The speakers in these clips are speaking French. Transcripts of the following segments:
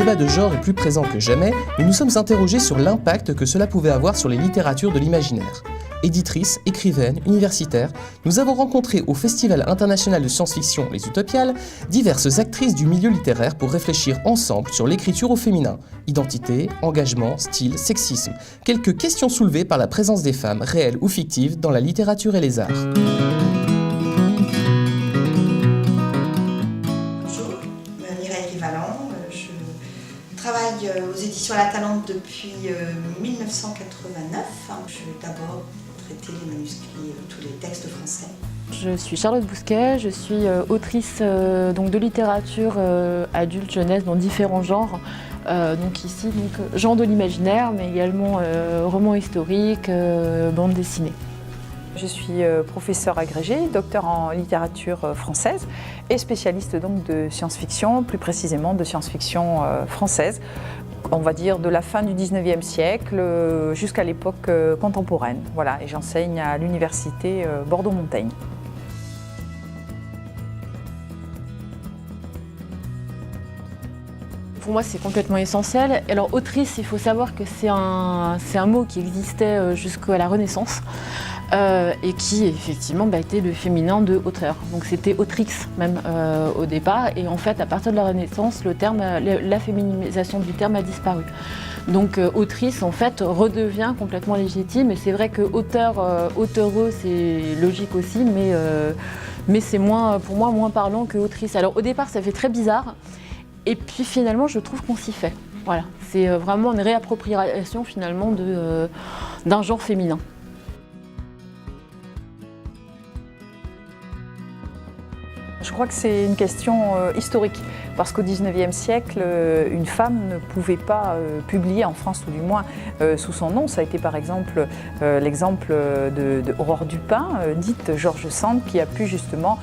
débat de genre est plus présent que jamais, nous nous sommes interrogés sur l'impact que cela pouvait avoir sur les littératures de l'imaginaire. Éditrices, écrivaines, universitaires, nous avons rencontré au Festival international de science-fiction Les Utopiales diverses actrices du milieu littéraire pour réfléchir ensemble sur l'écriture au féminin, identité, engagement, style, sexisme, quelques questions soulevées par la présence des femmes, réelles ou fictives, dans la littérature et les arts. Bonjour, Mireille Rivalan, je travaille aux éditions La Talente depuis 1989. Je vais d'abord traiter les manuscrits, tous les textes français. Je suis Charlotte Bousquet, je suis autrice donc de littérature adulte, jeunesse dans différents genres. Donc ici, genre de l'imaginaire, mais également romans historiques, bande dessinée. Je suis professeure agrégée, docteur en littérature française et spécialiste donc de science-fiction, plus précisément de science-fiction française, on va dire de la fin du 19e siècle jusqu'à l'époque contemporaine. Voilà, et j'enseigne à l'université Bordeaux-Montaigne. Pour moi, c'est complètement essentiel. Alors, autrice, il faut savoir que c'est un mot qui existait jusqu'à la Renaissance et qui, effectivement, était le féminin de auteur. Donc, c'était autrix, même, au départ. Et en fait, à partir de la Renaissance, la féminisation du terme a disparu. Donc, autrice, en fait, redevient complètement légitime. Et c'est vrai que auteureux, c'est logique aussi, mais c'est pour moi moins parlant que autrice. Alors, au départ, ça fait très bizarre. Et puis finalement, je trouve qu'on s'y fait. Voilà, c'est vraiment une réappropriation finalement d'un genre féminin. Je crois que c'est une question historique, parce qu'au XIXe siècle, une femme ne pouvait pas publier, en France tout du moins, sous son nom. Ça a été par exemple l'exemple de Aurore Dupin, dite George Sand, qui a pu justement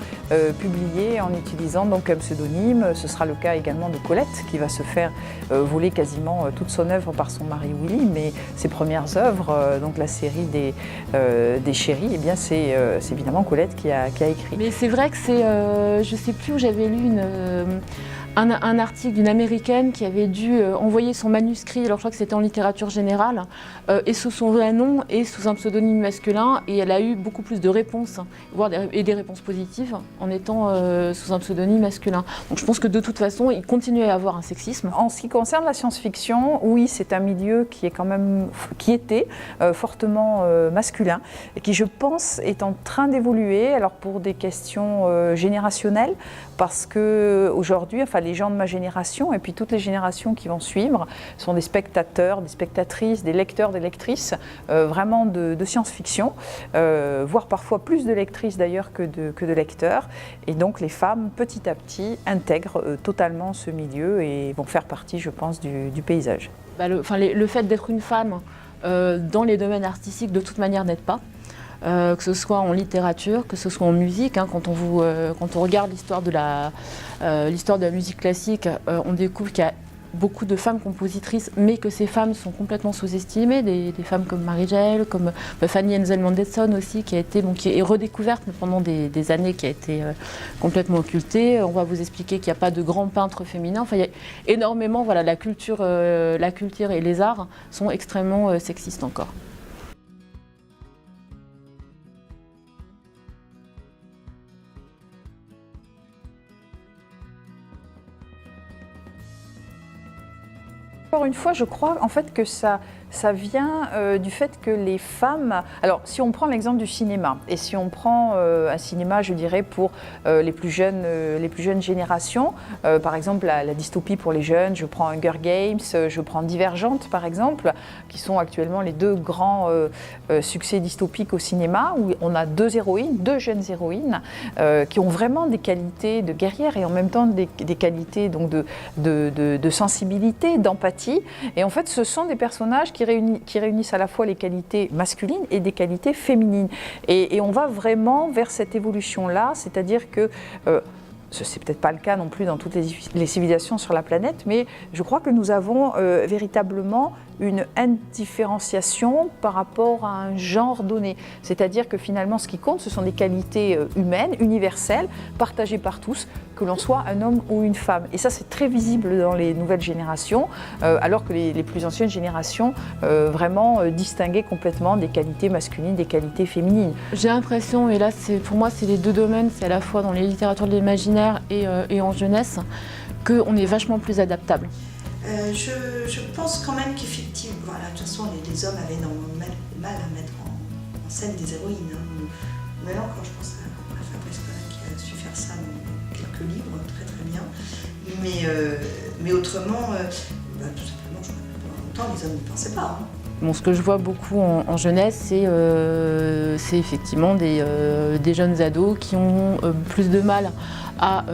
publier en utilisant donc un pseudonyme. Ce sera le cas également de Colette, qui va se faire voler quasiment toute son œuvre par son mari Willy, mais ses premières œuvres, donc la série des Chéris, eh bien c'est évidemment Colette qui a écrit. Mais c'est vrai que c'est... je ne sais plus où j'avais lu un article d'une américaine qui avait dû envoyer son manuscrit, alors je crois que c'était en littérature générale, et sous son vrai nom et sous un pseudonyme masculin, et elle a eu beaucoup plus de réponses, voire des réponses positives, en étant sous un pseudonyme masculin. Donc je pense que de toute façon, il continue à y avoir un sexisme. En ce qui concerne la science-fiction, oui, c'est un milieu qui était fortement masculin, et qui, je pense, est en train d'évoluer, alors pour des questions générationnelles, parce qu'aujourd'hui, les gens de ma génération et puis toutes les générations qui vont suivre sont des spectateurs, des spectatrices, des lecteurs, des lectrices vraiment de science-fiction, voire parfois plus de lectrices d'ailleurs que de lecteurs. Et donc les femmes, petit à petit, intègrent totalement ce milieu et vont faire partie, je pense, du paysage. Le fait d'être une femme dans les domaines artistiques, de toute manière, n'aide pas. Que ce soit en littérature, que ce soit en musique. Quand on regarde l'histoire de la musique classique, on découvre qu'il y a beaucoup de femmes compositrices, mais que ces femmes sont complètement sous-estimées. Des femmes comme Mary Gell, comme Fanny Hensel Mendelssohn aussi, qui est redécouverte pendant des années, qui a été complètement occultée. On va vous expliquer qu'il n'y a pas de grands peintres féminins. Enfin, il y a énormément, la culture et les arts sont extrêmement sexistes encore. Encore une fois, je crois en fait que ça vient du fait que les femmes... Alors, si on prend l'exemple du cinéma, et si on prend un cinéma, je dirais, pour les plus jeunes générations, par exemple la dystopie pour les jeunes, je prends Hunger Games, je prends Divergente, par exemple, qui sont actuellement les deux grands succès dystopiques au cinéma, où on a deux jeunes héroïnes, qui ont vraiment des qualités de guerrières et en même temps des qualités donc, de sensibilité, d'empathie. Et en fait, ce sont des personnages qui réunissent à la fois les qualités masculines et des qualités féminines. Et on va vraiment vers cette évolution-là, c'est-à-dire que c'est peut-être pas le cas non plus dans toutes les civilisations sur la planète, mais je crois que nous avons véritablement une indifférenciation par rapport à un genre donné. C'est-à-dire que finalement, ce qui compte, ce sont des qualités humaines, universelles, partagées par tous, que l'on soit un homme ou une femme. Et ça, c'est très visible dans les nouvelles générations, alors que les plus anciennes générations vraiment distinguaient complètement des qualités masculines, des qualités féminines. J'ai l'impression, et là pour moi c'est les deux domaines, c'est à la fois dans les littératures de l'imaginaire et en jeunesse, qu'on est vachement plus adaptable. Je pense quand même qu'effectivement, voilà, de toute façon les hommes avaient énormément de mal à mettre en scène des héroïnes. Hein. Maintenant, quand je pense à Fabrice Collin qui a su faire ça dans quelques livres, très très bien. Mais autrement, tout simplement, pendant longtemps, les hommes n'y pensaient pas. Hein. Bon, ce que je vois beaucoup en jeunesse, c'est effectivement des jeunes ados qui ont plus de mal à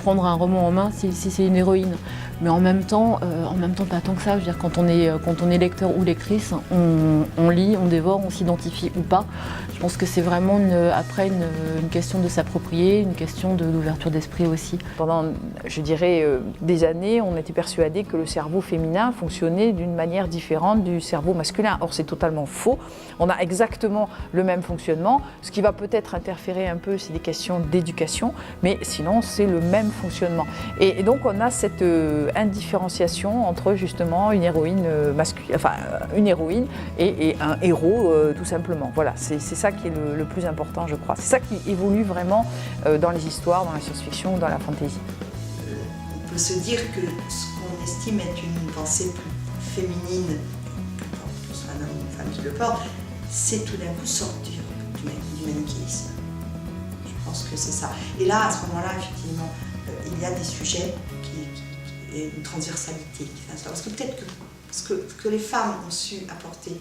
prendre un roman en main si c'est une héroïne. Mais en même temps, pas tant que ça. Je veux dire, quand on est lecteur ou lectrice, on lit, on dévore, on s'identifie ou pas. Je pense que c'est vraiment une question de s'approprier, une question d'ouverture d'esprit aussi. Pendant, je dirais, des années, on était persuadé que le cerveau féminin fonctionnait d'une manière différente du cerveau masculin. Or, c'est totalement faux. On a exactement le même fonctionnement. Ce qui va peut-être interférer un peu, c'est des questions d'éducation, mais sinon, c'est le même fonctionnement. Et donc, on a cette indifférenciation entre justement une héroïne masculine, enfin une héroïne et un héros tout simplement. Voilà, c'est ça qui est le plus important, je crois. C'est ça qui évolue vraiment dans les histoires, dans la science-fiction, dans la fantasy. On peut se dire que ce qu'on estime être une pensée plus féminine, que ce soit un homme ou une femme qui le porte, c'est tout d'un coup sortir du manichéisme. Je pense que c'est ça. Et là, à ce moment-là, effectivement, il y a des sujets et une transversalité qui s'instaure. Parce que peut-être que ce que les femmes ont su apporter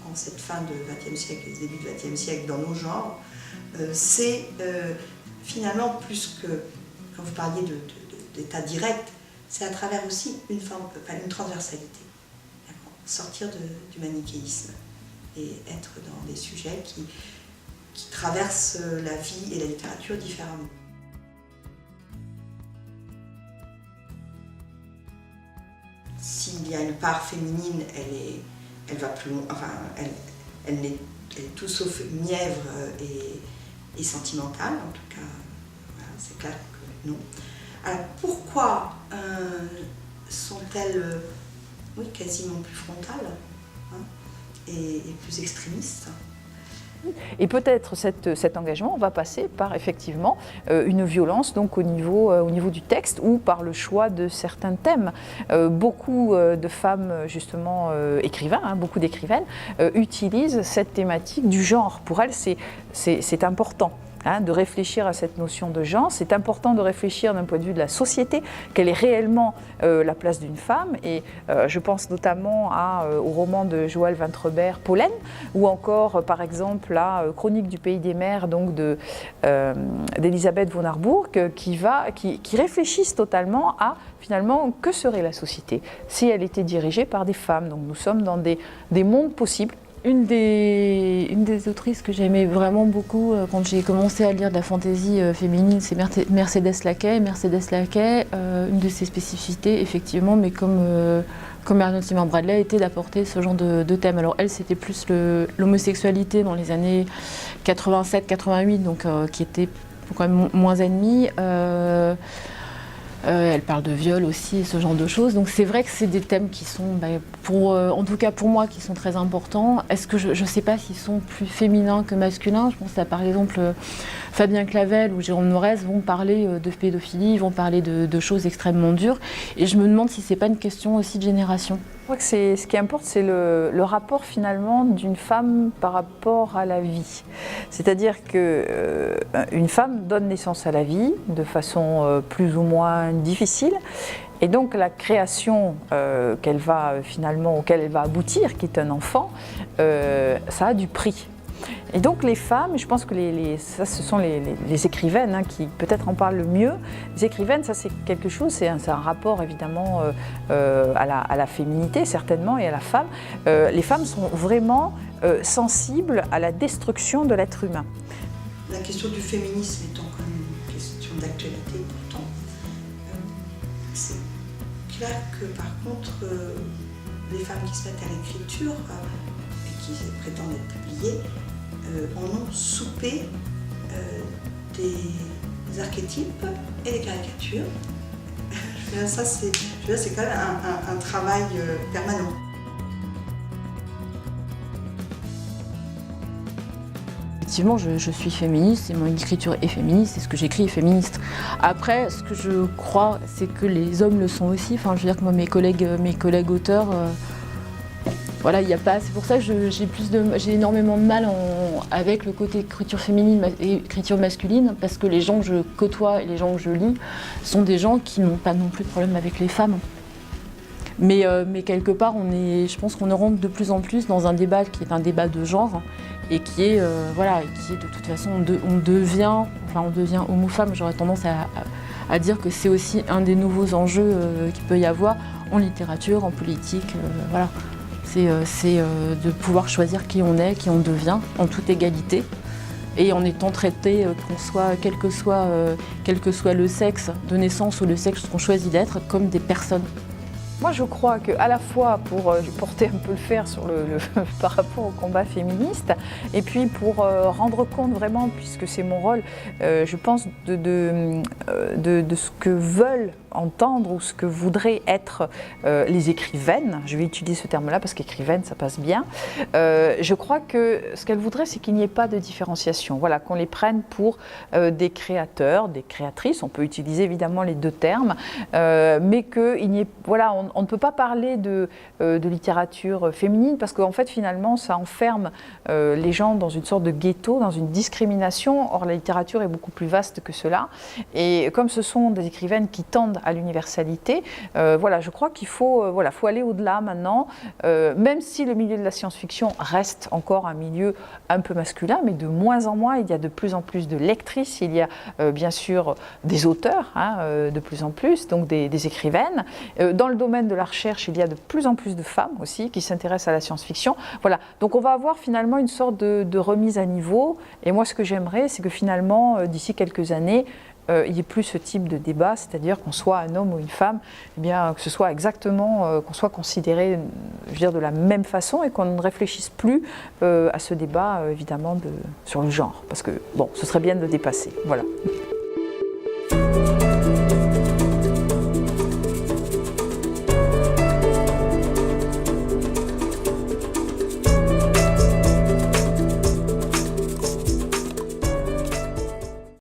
en cette fin du XXe siècle et début du XXe siècle dans nos genres, c'est finalement plus que, quand vous parliez d'état direct, c'est à travers aussi une transversalité. Sortir du manichéisme et être dans des sujets qui traversent la vie et la littérature différemment. S'il y a une part féminine, elle va plus loin, enfin, elle est tout sauf mièvre et sentimentale, en tout cas, voilà, c'est clair que non. Alors pourquoi sont-elles quasiment plus frontales et plus extrémistes ? Et peut-être cet engagement va passer par effectivement une violence donc au niveau du texte ou par le choix de certains thèmes. Beaucoup de femmes justement écrivains, beaucoup d'écrivaines utilisent cette thématique du genre. Pour elles, c'est important. De réfléchir à cette notion de genre. C'est important de réfléchir d'un point de vue de la société, quelle est réellement la place d'une femme. Et je pense notamment au roman de Joël Vintrebert, Pollen, ou encore par exemple la Chronique du pays des mers donc d'Elisabeth von Harburg, qui réfléchissent totalement à finalement que serait la société si elle était dirigée par des femmes. Donc nous sommes dans des mondes possibles. Une des autrices que j'aimais vraiment beaucoup quand j'ai commencé à lire de la fantaisie féminine, c'est Mercedes Laquet. Mercedes Laquet, une de ses spécificités, effectivement, mais comme Marion Zimmer Bradley, était d'apporter ce genre de thème. Alors elle, c'était plus l'homosexualité dans les années 87-88, donc qui était quand même moins ennemie. Elle parle de viol aussi, ce genre de choses. Donc c'est vrai que c'est des thèmes qui sont, en tout cas pour moi, qui sont très importants. Est-ce que je ne sais pas s'ils sont plus féminins que masculins. Je pense à par exemple Fabien Clavel ou Jérôme Norès vont parler de pédophilie, vont parler de choses extrêmement dures. Et je me demande si c'est pas une question aussi de génération. Je crois que ce qui importe, c'est le rapport finalement d'une femme par rapport à la vie. C'est-à-dire qu'une femme donne naissance à la vie de façon plus ou moins difficile. Et donc la création auquel elle va aboutir, qui est un enfant, ça a du prix. Et donc les femmes, je pense que ce sont les écrivaines qui peut-être en parlent le mieux. Les écrivaines, ça c'est quelque chose, c'est un rapport évidemment à la féminité certainement et à la femme. Les femmes sont vraiment sensibles à la destruction de l'être humain. La question du féminisme étant quand même une question d'actualité pourtant, c'est clair que par contre les femmes qui se mettent à l'écriture et qui prétendent être publiées en ont soupé des archétypes et des caricatures. Ça, c'est quand même un travail permanent. Effectivement, je suis féministe et mon écriture est féministe et ce que j'écris est féministe. Après, ce que je crois, c'est que les hommes le sont aussi. Enfin, je veux dire que moi, mes collègues auteurs, voilà, il n'y a pas. C'est pour ça que j'ai énormément de mal avec le côté écriture féminine et écriture masculine, parce que les gens que je côtoie et les gens que je lis sont des gens qui n'ont pas non plus de problème avec les femmes. Mais quelque part, je pense qu'on rentre de plus en plus dans un débat qui est un débat de genre et qui est de toute façon, on devient homo-femme. J'aurais tendance à dire que c'est aussi un des nouveaux enjeux qu'il peut y avoir en littérature, en politique. Voilà. C'est de pouvoir choisir qui on est, qui on devient, en toute égalité. Et en étant traité, quel que soit le sexe de naissance ou le sexe qu'on choisit d'être, comme des personnes. Moi, je crois qu'à la fois pour porter un peu le fer sur par rapport au combat féministe, et puis pour rendre compte vraiment, puisque c'est mon rôle, je pense, de ce que veulent entendre ou ce que voudraient être les écrivaines. Je vais utiliser ce terme-là parce qu'écrivaine, ça passe bien. Je crois que ce qu'elles voudraient, c'est qu'il n'y ait pas de différenciation. Voilà, qu'on les prenne pour des créateurs, des créatrices. On peut utiliser évidemment les deux termes, mais qu'il n'y ait, voilà, on ne peut pas parler de littérature féminine parce qu'en fait, finalement, ça enferme les gens dans une sorte de ghetto, dans une discrimination. Or, la littérature est beaucoup plus vaste que cela. Et comme ce sont des écrivaines qui tendent à l'universalité, voilà, je crois qu'il faut aller au-delà maintenant, même si le milieu de la science-fiction reste encore un milieu un peu masculin, mais de moins en moins, il y a de plus en plus de lectrices, il y a bien sûr des auteurs, de plus en plus, donc des écrivaines. Dans le domaine de la recherche, il y a de plus en plus de femmes aussi qui s'intéressent à la science-fiction. Voilà, donc on va avoir finalement une sorte de remise à niveau, et moi ce que j'aimerais, c'est que finalement, d'ici quelques années, il n'y ait plus ce type de débat, c'est-à-dire qu'on soit un homme ou une femme, eh bien, que ce soit exactement, qu'on soit considéré, je veux dire, de la même façon et qu'on ne réfléchisse plus à ce débat, évidemment, sur le genre. Parce que, bon, ce serait bien de le dépasser. Voilà.